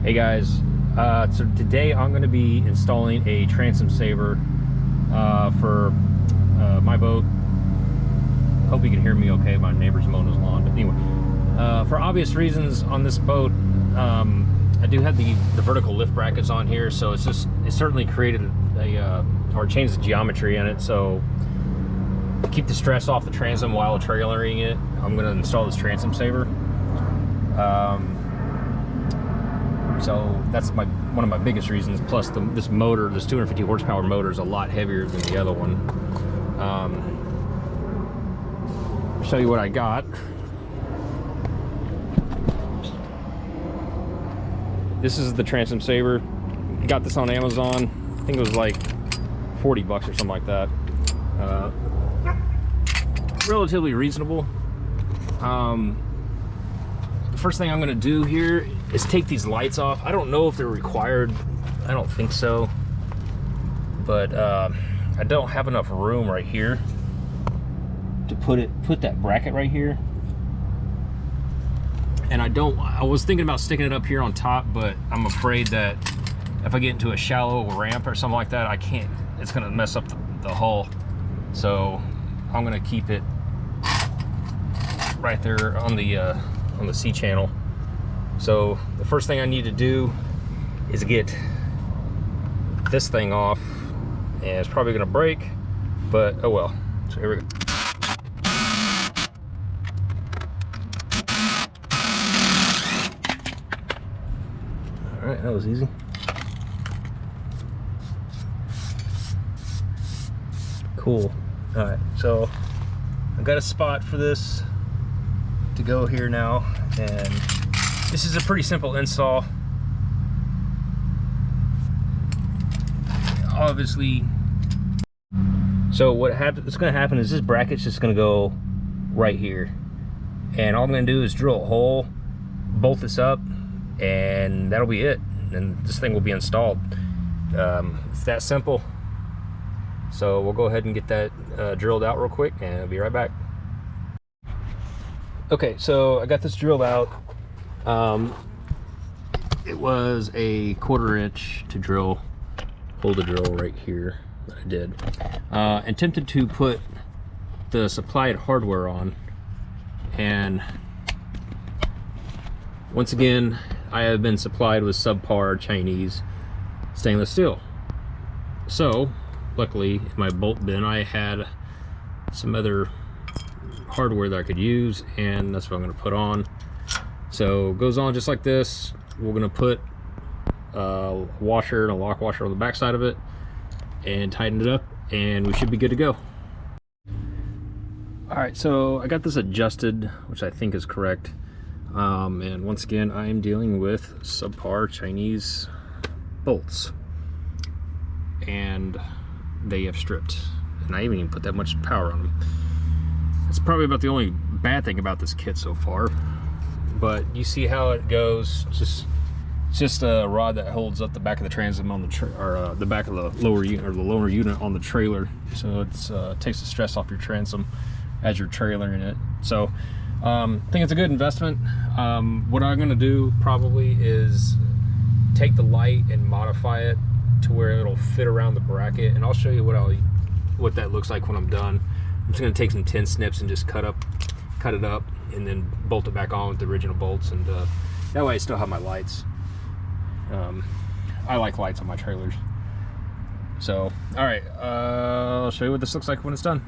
Hey guys, so today I'm going to be installing a transom saver for my boat. Hope you can hear me okay. My neighbor's mowing his lawn. But anyway, for obvious reasons on this boat, I do have the vertical lift brackets on here, so it certainly created or changed the geometry in it. So to keep the stress off the transom while trailering it, I'm going to install this transom saver. So that's one of my biggest reasons. Plus, this motor, this 250 horsepower motor, is a lot heavier than the other one. I'll show you what I got. This is the transom saver. Got this on Amazon. I think it was like 40 bucks or something like that. Relatively reasonable. The first thing I'm going to do here is take these lights off. I don't know if they're required. I don't think so. But I don't have enough room right here to put that bracket right here. And I was thinking about sticking it up here on top, but I'm afraid that if I get into a shallow ramp or something like that, I can't, it's going to mess up the hull. So I'm going to keep it right there on the C channel. So the first thing I need to do is get this thing off, and it's probably going to break, but oh well. So here we go. All right, that was easy. Cool. All right, so I've got a spot for this to go here now, and this is a pretty simple install. Obviously, so what's going to happen is this bracket's just going to go right here, and all I'm going to do is drill a hole, bolt this up, and that'll be it, and this thing will be installed. It's that simple. So we'll go ahead and get that drilled out real quick, and I'll be right back. Okay, so I got this drilled out. It was a 1/4 inch to drill, hold the drill right here that I did. And tempted to put the supplied hardware on, and once again, I have been supplied with subpar Chinese stainless steel. So luckily in my bolt bin I had some other hardware that I could use, and that's what I'm going to put on. So it goes on just like this. We're going to put a washer and a lock washer on the back side of it and tighten it up, and we should be good to go. All right, so I got this adjusted, which I think is correct. And once again, I am dealing with subpar Chinese bolts, and they have stripped, and I haven't even put that much power on them. It's probably about the only bad thing about this kit so far, but you see how it goes. It's just a rod that holds up the back of the transom on the the back of the lower unit, or the lower unit on the trailer, so it takes the stress off your transom as you're trailering it. So I think it's a good investment. What I'm going to do probably is take the light and modify it to where it'll fit around the bracket, and I'll show you what that looks like when I'm done. I'm just going to take some tin snips and just cut it up, and then bolt it back on with the original bolts, and that way I still have my lights. I like lights on my trailers. So all right, I'll show you what this looks like when it's done.